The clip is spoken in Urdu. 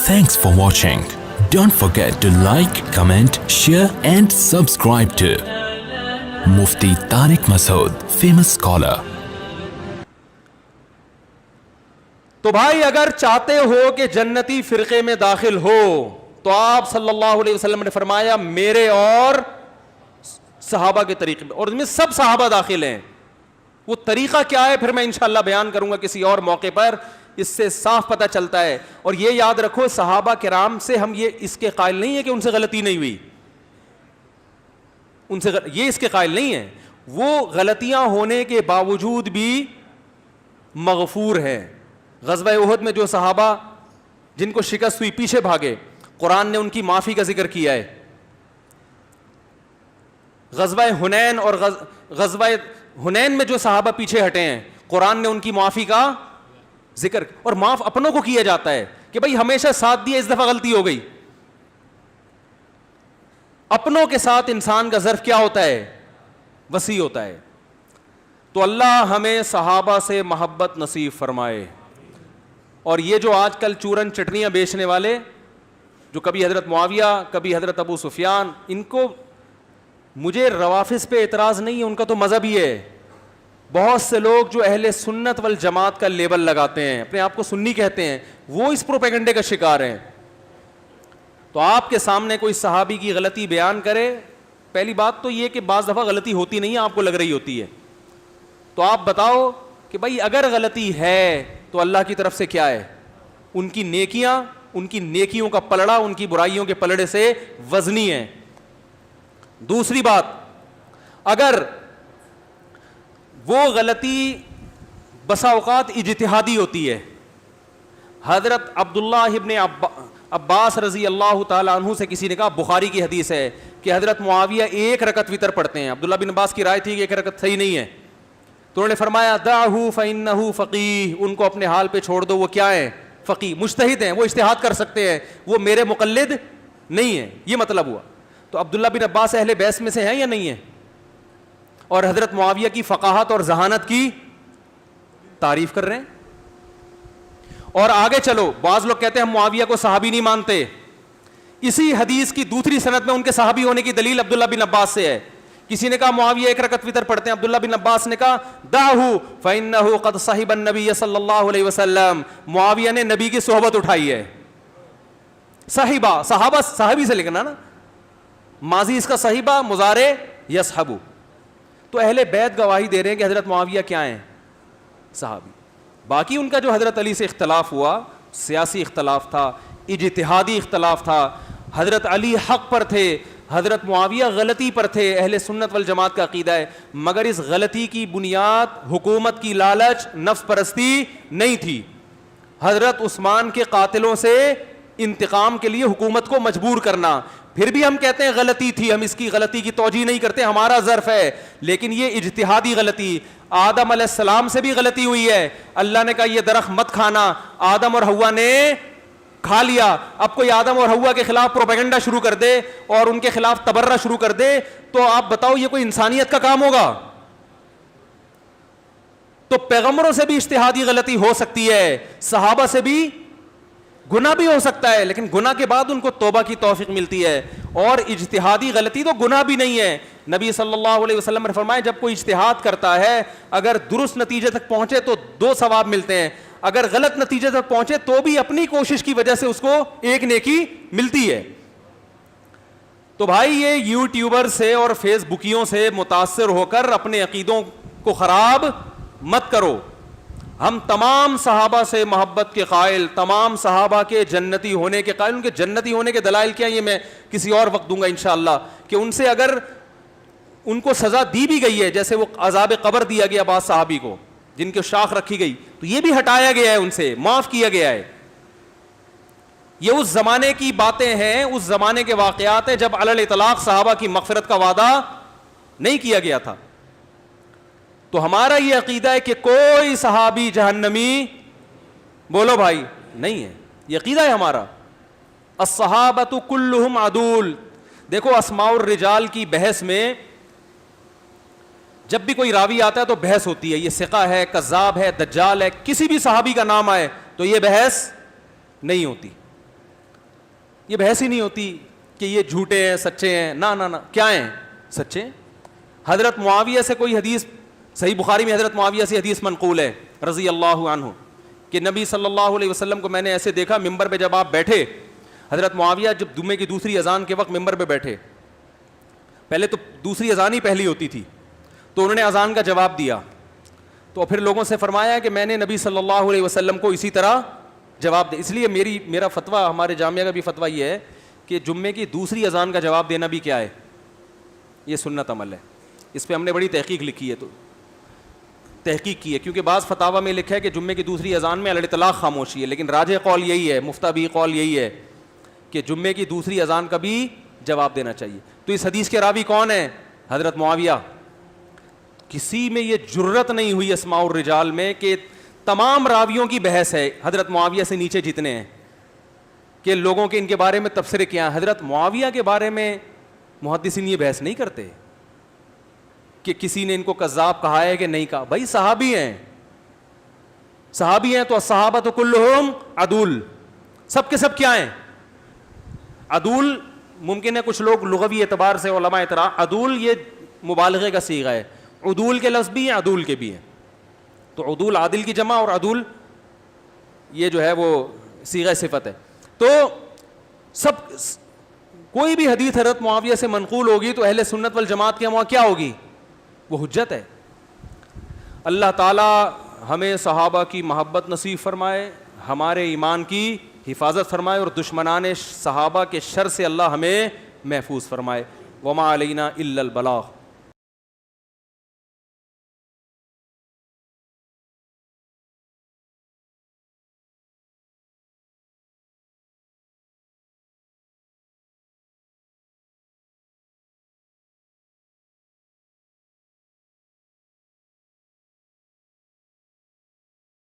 Thanks for watching. Don't forget to like, comment, share and subscribe to Mufti Tariq Masood, famous scholar. تو بھائی اگر چاہتے ہو کہ جنتی فرقے میں داخل ہو تو آپ صلی اللہ علیہ وسلم نے فرمایا میرے اور صحابہ کے طریقے میں, اور اس میں سب صحابہ داخل ہیں. وہ طریقہ کیا ہے پھر میں انشاءاللہ بیان کروں گا کسی اور موقع پر, اس سے صاف پتہ چلتا ہے. اور یہ یاد رکھو صحابہ کرام سے ہم یہ اس کے قائل نہیں ہے کہ ان سے غلطی نہیں ہوئی, ان سے یہ اس کے قائل نہیں ہے, وہ غلطیاں ہونے کے باوجود بھی مغفور ہیں. غزوہ احد میں جو صحابہ جن کو شکست ہوئی پیچھے بھاگے, قرآن نے ان کی معافی کا ذکر کیا ہے. غزوہ حنین اور غزوہ حنین میں جو صحابہ پیچھے ہٹے ہیں, قرآن نے ان کی معافی کا ذکر, اور معاف اپنوں کو کیا جاتا ہے کہ بھائی ہمیشہ ساتھ دیا, اس دفعہ غلطی ہو گئی. اپنوں کے ساتھ انسان کا ظرف کیا ہوتا ہے, وسیع ہوتا ہے. تو اللہ ہمیں صحابہ سے محبت نصیب فرمائے. اور یہ جو آج کل چورن چٹنیاں بیچنے والے, جو کبھی حضرت معاویہ کبھی حضرت ابو سفیان, ان کو مجھے روافض پہ اعتراض نہیں ہے, ان کا تو مذہب ہی ہے. بہت سے لوگ جو اہل سنت والجماعت کا لیبل لگاتے ہیں, اپنے آپ کو سنی کہتے ہیں, وہ اس پروپیگنڈے کا شکار ہیں. تو آپ کے سامنے کوئی صحابی کی غلطی بیان کرے, پہلی بات تو یہ کہ بعض دفعہ غلطی ہوتی نہیں ہے, آپ کو لگ رہی ہوتی ہے, تو آپ بتاؤ کہ بھائی اگر غلطی ہے تو اللہ کی طرف سے کیا ہے, ان کی نیکیاں, ان کی نیکیوں کا پلڑا ان کی برائیوں کے پلڑے سے وزنی ہے. دوسری بات, اگر وہ غلطی بسا اوقات اجتہادی ہوتی ہے, حضرت عبداللہ ابن عباس رضی اللہ تعالیٰ عنہ سے کسی نے کہا, بخاری کی حدیث ہے کہ حضرت معاویہ 1 رکعت وتر پڑھتے ہیں. عبداللہ بن عباس کی رائے تھی کہ 1 رکعت صحیح نہیں ہے, تو انہوں نے فرمایا دعہ فإنہ فقیہ, ان کو اپنے حال پہ چھوڑ دو, وہ کیا ہیں, فقیہ, مجتہد ہیں, وہ اجتہاد کر سکتے ہیں, وہ میرے مقلد نہیں ہیں. یہ مطلب ہوا. تو عبداللہ بن عباس اہل بیت میں سے ہیں یا نہیں ہیں, اور حضرت معاویہ کی فقاہت اور ذہانت کی تعریف کر رہے ہیں. اور آگے چلو, بعض لوگ کہتے ہیں ہم معاویہ کو صحابی نہیں مانتے. اسی حدیث کی دوسری سند میں ان کے صحابی ہونے کی دلیل عبداللہ بن عباس سے ہے. کسی نے کہا معاویہ 1 رکعت وتر پڑھتے ہیں, عبداللہ بن عباس نے کہا دعہ فإنہ قد صحب النبی صلی اللہ علیہ وسلم, معاویہ نے نبی کی صحبت اٹھائی ہے. صحیبہ, صحابہ صحابی سے لکھنا نا, ماضی اس کا صحیبہ, مضارع یصحبو. تو اہل بیت گواہی دے رہے ہیں کہ حضرت معاویہ کیا ہیں, صحابی. باقی ان کا جو حضرت علی سے اختلاف ہوا, سیاسی اختلاف تھا, اجتہادی اختلاف تھا. حضرت علی حق پر تھے, حضرت معاویہ غلطی پر تھے, اہل سنت والجماعت کا عقیدہ ہے. مگر اس غلطی کی بنیاد حکومت کی لالچ, نفس پرستی نہیں تھی. حضرت عثمان کے قاتلوں سے انتقام کے لیے حکومت کو مجبور کرنا. پھر بھی ہم کہتے ہیں غلطی تھی, ہم اس کی غلطی کی توجیہ نہیں کرتے, ہمارا ظرف ہے, لیکن یہ اجتہادی غلطی. آدم علیہ السلام سے بھی غلطی ہوئی ہے, اللہ نے کہا یہ درخت مت کھانا, آدم اور حوا نے کھا لیا. اب کوئی آدم اور حوا کے خلاف پروپیگنڈا شروع کر دے اور ان کے خلاف تبرہ شروع کر دے, تو آپ بتاؤ یہ کوئی انسانیت کا کام ہوگا؟ تو پیغمبروں سے بھی اجتہادی غلطی ہو سکتی ہے, صحابہ سے بھی گناہ بھی ہو سکتا ہے, لیکن گناہ کے بعد ان کو توبہ کی توفیق ملتی ہے. اور اجتہادی غلطی تو گناہ بھی نہیں ہے. نبی صلی اللہ علیہ وسلم نے فرمایا جب کوئی اجتہاد کرتا ہے, اگر درست نتیجے تک پہنچے تو 2 ثواب ملتے ہیں, اگر غلط نتیجے تک پہنچے تو بھی اپنی کوشش کی وجہ سے اس کو 1 نیکی ملتی ہے. تو بھائی یہ یوٹیوبر سے اور فیس بکیوں سے متاثر ہو کر اپنے عقیدوں کو خراب مت کرو. ہم تمام صحابہ سے محبت کے قائل, تمام صحابہ کے جنتی ہونے کے قائل. ان کے جنتی ہونے کے دلائل کیا, یہ میں کسی اور وقت دوں گا انشاءاللہ, کہ ان سے اگر ان کو سزا دی بھی گئی ہے, جیسے وہ عذاب قبر دیا گیا بعض صحابی کو جن کی شاخ رکھی گئی, تو یہ بھی ہٹایا گیا ہے, ان سے معاف کیا گیا ہے. یہ اس زمانے کی باتیں ہیں, اس زمانے کے واقعات ہیں جب علی الاطلاق صحابہ کی مغفرت کا وعدہ نہیں کیا گیا تھا. تو ہمارا یہ عقیدہ ہے کہ کوئی صحابی جہنمی, بولو بھائی, نہیں ہے. یہ عقیدہ ہے ہمارا. الصحابۃ کلہم عدول. دیکھو اسماء الرجال کی بحث میں جب بھی کوئی راوی آتا ہے تو بحث ہوتی ہے, یہ ثقہ ہے, کذاب ہے, دجال ہے. کسی بھی صحابی کا نام آئے تو یہ بحث نہیں ہوتی. یہ بحث ہی نہیں ہوتی کہ یہ جھوٹے ہیں سچے ہیں، نہ کیا ہیں؟ سچے ہیں۔ حضرت معاویہ سے کوئی حدیث صحیح بخاری میں حضرت معاویہ سے حدیث منقول ہے رضی اللہ عنہ کہ نبی صلی اللہ علیہ وسلم کو میں نے ایسے دیکھا ممبر پہ جب آپ بیٹھے، حضرت معاویہ جب جمعے کی دوسری اذان کے وقت ممبر پہ بیٹھے، پہلے تو دوسری اذان ہی پہلی ہوتی تھی، تو انہوں نے اذان کا جواب دیا، تو پھر لوگوں سے فرمایا کہ میں نے نبی صلی اللہ علیہ وسلم کو اسی طرح جواب دیا۔ اس لیے میرا فتویٰ، ہمارے جامعہ کا بھی فتویٰ یہ ہے کہ جمعے کی دوسری اذان کا جواب دینا بھی کیا ہے؟ یہ سنت عمل ہے۔ اس پہ ہم نے بڑی تحقیق لکھی ہے، تو تحقیق کی ہے، کیونکہ بعض فتاویٰ میں لکھا ہے کہ جمعے کی دوسری اذان میں الاطلاق خاموشی ہے، لیکن راجح قول یہی ہے، مفتابی قول یہی ہے کہ جمعے کی دوسری اذان کا بھی جواب دینا چاہیے۔ تو اس حدیث کے راوی کون ہیں؟ حضرت معاویہ۔ کسی میں یہ جرت نہیں ہوئی اسماء الرجال میں کہ تمام راویوں کی بحث ہے حضرت معاویہ سے نیچے جتنے ہیں کہ لوگوں کے ان کے بارے میں تبصرے کیا ہیں، حضرت معاویہ کے بارے میں محدثین یہ بحث نہیں کرتے کہ کسی نے ان کو کذاب کہا ہے کہ نہیں کہا۔ بھائی صحابی ہیں، صحابی ہیں تو الصحابہ تو کلہم عدول، سب کے سب کیا ہیں؟ عدول۔ ممکن ہے کچھ لوگ لغوی اعتبار سے علماء اعتراض، عدول یہ مبالغے کا صیغہ ہے، عدول کے لفظ بھی ہیں عدول کے بھی ہیں، تو عدول عادل کی جمع اور عدول یہ جو ہے وہ صیغہ صفت ہے۔ تو سب کوئی بھی حدیث حضرت معاویہ سے منقول ہوگی تو اہل سنت والجماعت کے وہاں کیا ہوگی؟ وہ حجت ہے۔ اللہ تعالی ہمیں صحابہ کی محبت نصیب فرمائے، ہمارے ایمان کی حفاظت فرمائے، اور دشمنان صحابہ کے شر سے اللہ ہمیں محفوظ فرمائے۔ وما علینا الا البلاغ۔